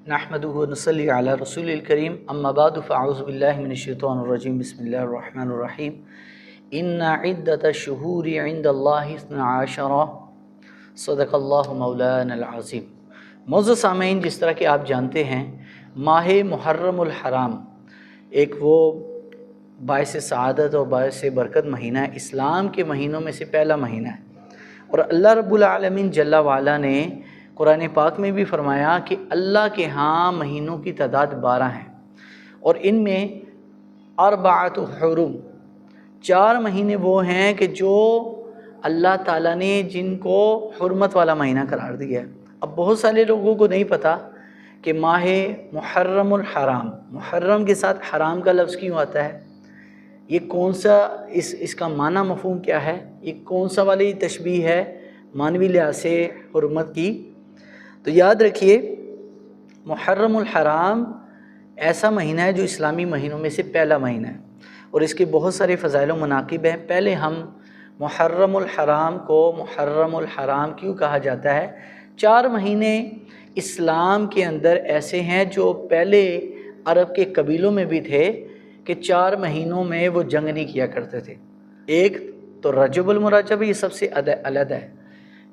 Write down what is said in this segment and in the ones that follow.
نحمدہ و نصلی علی رسول الکریم اما بعد فاعوذ باللہ من الشیطان الرجیم بسم اللہ الرحمن الرحیم ان عدۃ الشہور عند اللہ 12 صدق اللہ مولانا العظیم۔ معزز سامعین، جس طرح کہ آپ جانتے ہیں ماہ محرم الحرام ایک وہ باعث سعادت اور باعث برکت مہینہ ہے، اسلام کے مہینوں میں سے پہلا مہینہ ہے، اور اللہ رب العالمین جل وعلا نے قرآن پاک میں بھی فرمایا کہ اللہ کے ہاں مہینوں کی تعداد 12 ہیں، اور ان میں 4 حرم، 4 مہینے وہ ہیں کہ جو اللہ تعالیٰ نے جن کو حرمت والا مہینہ قرار دیا ہے۔ اب بہت سارے لوگوں کو نہیں پتہ کہ ماہ محرم الحرام، محرم کے ساتھ حرام کا لفظ کیوں آتا ہے، یہ کون سا اس کا معنی مفہوم کیا ہے، یہ کون سا والی تشبیہ ہے معنوی لحاظ سے حرمت کی۔ تو یاد رکھیے محرم الحرام ایسا مہینہ ہے جو اسلامی مہینوں میں سے پہلا مہینہ ہے، اور اس کے بہت سارے فضائل و مناقب ہیں۔ پہلے ہم محرم الحرام کو محرم الحرام کیوں کہا جاتا ہے؟ 4 مہینے اسلام کے اندر ایسے ہیں جو پہلے عرب کے قبیلوں میں بھی تھے کہ 4 مہینوں میں وہ جنگ نہیں کیا کرتے تھے۔ ایک تو رجب المرجب، یہ سب سے علیحدہ ہے،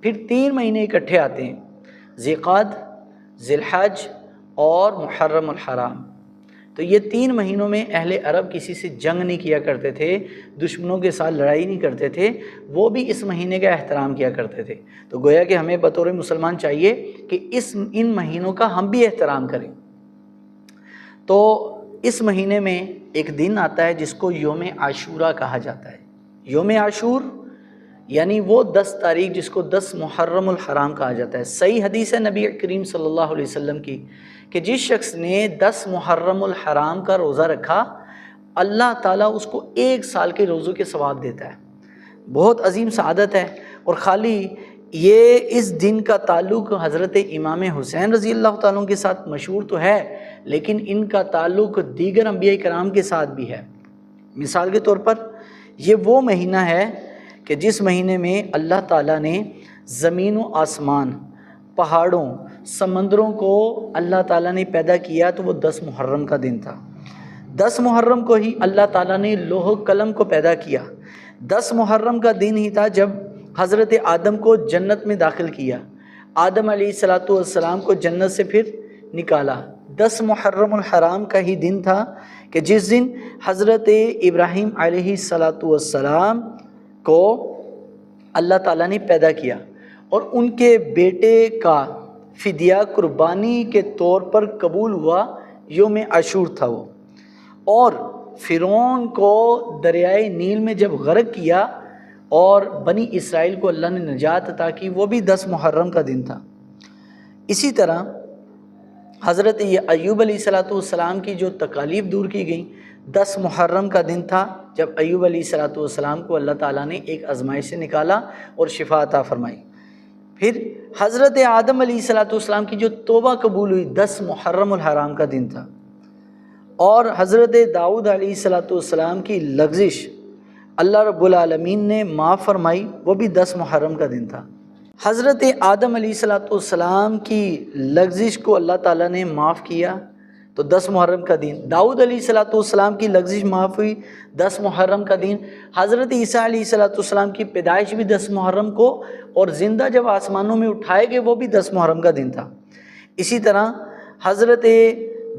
پھر 3 مہینے اکٹھے آتے ہیں، ذیقعد، ذی الحج اور محرم الحرام۔ تو یہ 3 مہینوں میں اہل عرب کسی سے جنگ نہیں کیا کرتے تھے، دشمنوں کے ساتھ لڑائی نہیں کرتے تھے، وہ بھی اس مہینے کا احترام کیا کرتے تھے۔ تو گویا کہ ہمیں بطور مسلمان چاہیے کہ ان مہینوں کا ہم بھی احترام کریں۔ تو اس مہینے میں ایک دن آتا ہے جس کو یوم عاشورہ کہا جاتا ہے۔ یوم عاشور یعنی وہ 10 تاریخ جس کو 10 محرم الحرام کہا جاتا ہے۔ صحیح حدیث ہے نبی کریم صلی اللہ علیہ وسلم کی کہ جس شخص نے 10 محرم الحرام کا روزہ رکھا، اللہ تعالیٰ اس کو 1 سال کے روزوں کے ثواب دیتا ہے۔ بہت عظیم سعادت ہے، اور خالی یہ اس دن کا تعلق حضرت امام حسین رضی اللہ تعالیٰ کے ساتھ مشہور تو ہے، لیکن ان کا تعلق دیگر انبیاء کرام کے ساتھ بھی ہے۔ مثال کے طور پر یہ وہ مہینہ ہے کہ جس مہینے میں اللہ تعالیٰ نے زمین و آسمان، پہاڑوں، سمندروں کو اللہ تعالیٰ نے پیدا کیا، تو وہ 10 محرم کا دن تھا۔ 10 محرم کو ہی اللہ تعالیٰ نے لوح و قلم کو پیدا کیا۔ 10 محرم کا دن ہی تھا جب حضرت آدم کو جنت میں داخل کیا، آدم علیہ السلام کو جنت سے پھر نکالا۔ 10 محرم الحرام کا ہی دن تھا کہ جس دن حضرت ابراہیم علیہ السلام کو اللہ تعالیٰ نے پیدا کیا، اور ان کے بیٹے کا فدیہ قربانی کے طور پر قبول ہوا، یوم عاشور تھا وہ۔ اور فرعون کو دریائے نیل میں جب غرق کیا اور بنی اسرائیل کو اللہ نے نجات عطا کی، وہ بھی 10 محرم کا دن تھا۔ اسی طرح حضرت ایوب علیہ السلام کی جو تکالیف دور کی گئیں، 10 محرم کا دن تھا جب ایوب علیہ السلام کو اللہ تعالیٰ نے ایک آزمائش سے نکالا اور شفا عطا فرمائی۔ پھر حضرت آدم علیہ السلام کی جو توبہ قبول ہوئی، 10 محرم الحرام کا دن تھا۔ اور حضرت داؤد علیہ السلام کی لغزش اللہ رب العالمین نے معاف فرمائی، وہ بھی 10 محرم کا دن تھا۔ حضرت آدم علیہ السلام کی لغزش کو اللہ تعالیٰ نے معاف کیا، تو 10 محرم کا دن۔ داؤد علیہ السلام کی لغزش معاف ہوئی، 10 محرم کا دن۔ حضرت عیسیٰ علیہ السلام کی پیدائش بھی 10 محرم کو، اور زندہ جب آسمانوں میں اٹھائے گئے وہ بھی 10 محرم کا دن تھا۔ اسی طرح حضرت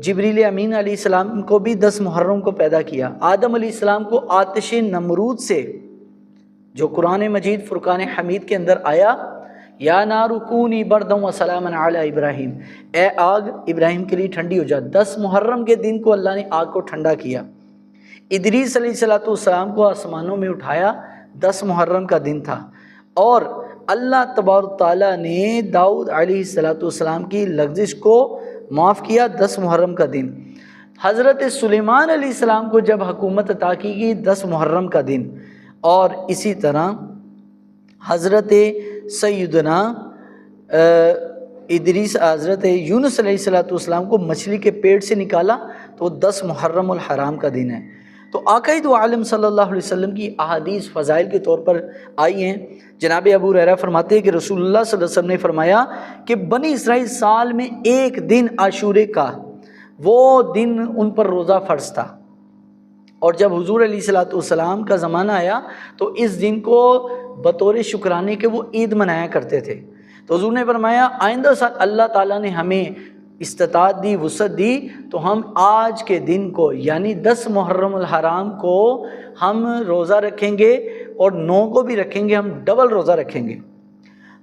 جبریل امین علیہ السلام کو بھی 10 محرم کو پیدا کیا۔ آدم علیہ السلام کو آتش نمرود سے، جو قرآن مجید فرقان حمید کے اندر آیا، یا نار کونی بردم و سلام علی ابراہیم، اے آگ ابراہیم کے لیے ٹھنڈی ہو جا، 10 محرم کے دن کو اللہ نے آگ کو ٹھنڈا کیا۔ ادریس علیہ السلام کو آسمانوں میں اٹھایا، 10 محرم کا دن تھا۔ اور اللہ تبارک تعالیٰ نے داؤد علیہ السلام کی لغزش کو معاف کیا، 10 محرم کا دن۔ حضرت سلیمان علیہ السلام کو جب حکومت عطا کی گئی، 10 محرم کا دن۔ اور اسی طرح حضرت سیدنا حضرت یونس علیہ السلام کو مچھلی کے پیٹ سے نکالا، تو 10 محرم الحرام کا دن ہے۔ تو آقا دو عالم صلی اللہ علیہ وسلم کی احادیث فضائل کے طور پر آئی ہیں۔ جناب ابو ہریرہ فرماتے ہیں کہ رسول اللہ صلی اللہ علیہ وسلم نے فرمایا کہ بنی اسرائیل سال میں ایک دن عاشورے کا، وہ دن ان پر روزہ فرض تھا، اور جب حضور علیہ الصلوۃ والسلام کا زمانہ آیا تو اس دن کو بطور شکرانے کے وہ عید منایا کرتے تھے۔ تو حضور نے فرمایا آئندہ سال اللہ تعالیٰ نے ہمیں استطاعت دی، وسعت دی، تو ہم آج کے دن کو یعنی 10 محرم الحرام کو ہم روزہ رکھیں گے، اور 9 کو بھی رکھیں گے، ہم ڈبل روزہ رکھیں گے۔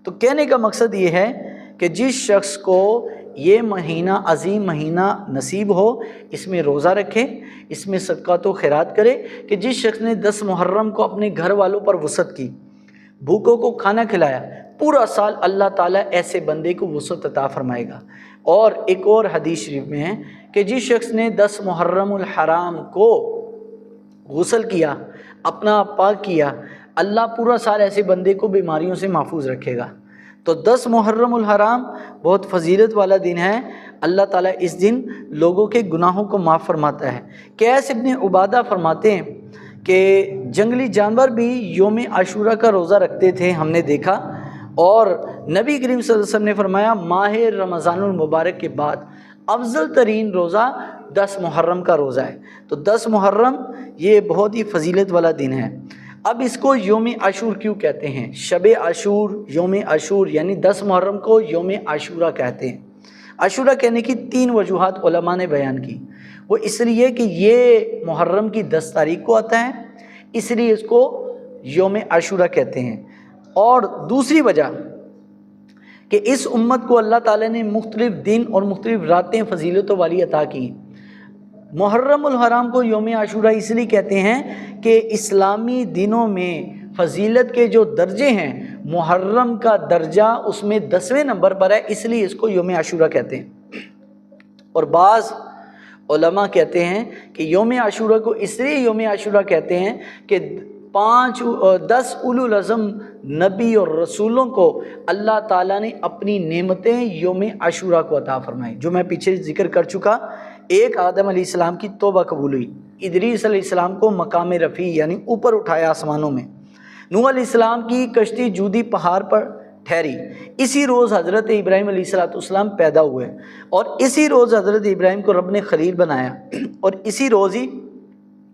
تو کہنے کا مقصد یہ ہے کہ جس شخص کو یہ مہینہ عظیم مہینہ نصیب ہو، اس میں روزہ رکھے، اس میں صدقات و خیرات کرے، کہ جس شخص نے 10 محرم کو اپنے گھر والوں پر وسعت کی، بھوکوں کو کھانا کھلایا، پورا سال اللہ تعالیٰ ایسے بندے کو وسعت عطا فرمائے گا۔ اور ایک اور حدیث شریف میں ہے کہ جس شخص نے 10 محرم الحرام کو غسل کیا، اپنا پاک کیا، اللہ پورا سال ایسے بندے کو بیماریوں سے محفوظ رکھے گا۔ تو 10 محرم الحرام بہت فضیلت والا دن ہے۔ اللہ تعالیٰ اس دن لوگوں کے گناہوں کو معاف فرماتا ہے۔ قیس ابن عبادہ فرماتے ہیں کہ جنگلی جانور بھی یوم عاشورہ کا روزہ رکھتے تھے، ہم نے دیکھا، اور نبی کریم صلی اللہ علیہ وسلم نے فرمایا ماہ رمضان المبارک کے بعد افضل ترین روزہ 10 محرم کا روزہ ہے۔ تو 10 محرم یہ بہت ہی فضیلت والا دن ہے۔ اب اس کو یوم عاشور کیوں کہتے ہیں؟ شب عاشور، یوم عاشور، یعنی 10 محرم کو یوم عاشورہ کہتے ہیں۔ عاشورہ کہنے کی 3 وجوہات علماء نے بیان کی۔ وہ اس لیے کہ یہ محرم کی 10 تاریخ کو آتا ہے، اس لیے اس کو یوم عاشورہ کہتے ہیں۔ اور دوسری وجہ کہ اس امت کو اللہ تعالیٰ نے مختلف دن اور مختلف راتیں فضیلتوں والی عطا کی۔ محرم الحرام کو یوم عاشورہ اس لیے کہتے ہیں کہ اسلامی دنوں میں فضیلت کے جو درجے ہیں، محرم کا درجہ اس میں 10ویں نمبر پر ہے، اس لیے اس کو یوم عاشورہ کہتے ہیں۔ اور بعض علماء کہتے ہیں کہ یوم عاشورہ کو اس لیے یوم عاشورہ کہتے ہیں کہ 10 اولو العزم نبی اور رسولوں کو اللہ تعالیٰ نے اپنی نعمتیں یوم عاشورہ کو عطا فرمائی، جو میں پیچھے ذکر کر چکا۔ ایک آدم علیہ السلام کی توبہ قبول ہوئی، ادریس علیہ السلام کو مقام رفیع یعنی اوپر اٹھایا آسمانوں میں، نوح علیہ السلام کی کشتی جودی پہاڑ پر ٹھہری، اسی روز حضرت ابراہیم علیہ السلام پیدا ہوئے، اور اسی روز حضرت ابراہیم کو رب نے خلیل بنایا، اور اسی روز ہی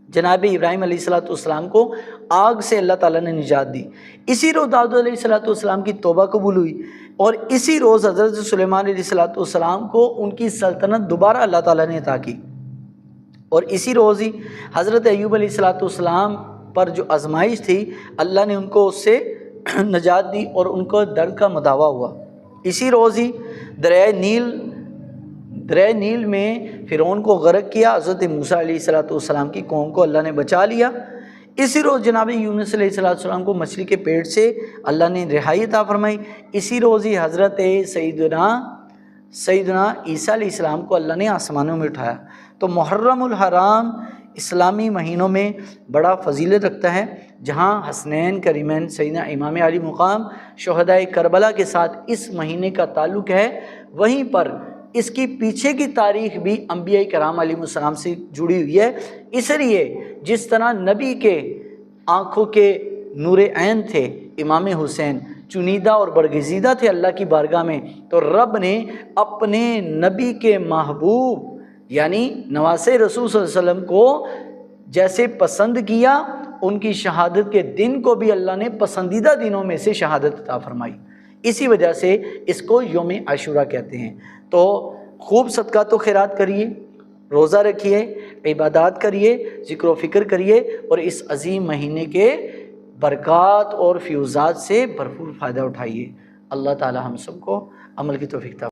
جناب ابراہیم علیہ السلام کو آگ سے اللہ تعالیٰ نے نجات دی، اسی روز داؤد علیہ السلام کی توبہ قبول ہوئی، اور اسی روز حضرت سلیمان علیہ السلام کو ان کی سلطنت دوبارہ اللہ تعالیٰ نے عطا کی، اور اسی روز ہی حضرت ایوب علیہ السلام پر جو آزمائش تھی اللہ نے ان کو اس سے نجات دی اور ان کو درد کا مداوع ہوا۔ اسی روز ہی دریائے نیل میں فرعون کو غرق کیا، حضرت موسیٰ علیہ السلام کی قوم کو اللہ نے بچا لیا۔ اسی روز جناب یونس علیہ السلام کو مچھلی کے پیٹ سے اللہ نے رہائی عطا فرمائی۔ اسی روز ہی حضرت سیدنا عیسیٰ علیہ السلام کو اللہ نے آسمانوں میں اٹھایا۔ تو محرم الحرام اسلامی مہینوں میں بڑا فضیلت رکھتا ہے، جہاں حسنین کریمین سیدنا امام علی مقام شہدائے کربلا کے ساتھ اس مہینے کا تعلق ہے، وہیں پر اس کی پیچھے کی تاریخ بھی انبیاء کرام علیہ السلام سے جڑی ہوئی ہے۔ اس لیے جس طرح نبی کے آنکھوں کے نور عین تھے امام حسین، چنیدہ اور برگزیدہ تھے اللہ کی بارگاہ میں، تو رب نے اپنے نبی کے محبوب یعنی نواسے رسول صلی اللہ علیہ وسلم کو جیسے پسند کیا، ان کی شہادت کے دن کو بھی اللہ نے پسندیدہ دنوں میں سے شہادت عطا فرمائی، اسی وجہ سے اس کو یوم عاشورہ کہتے ہیں۔ تو خوب صدقات و خیرات کریے، روزہ رکھیے، عبادات کریے، ذکر و فکر کریے، اور اس عظیم مہینے کے برکات اور فیوزات سے بھرپور فائدہ اٹھائیے۔ اللہ تعالی ہم سب کو عمل کی توفیق عطا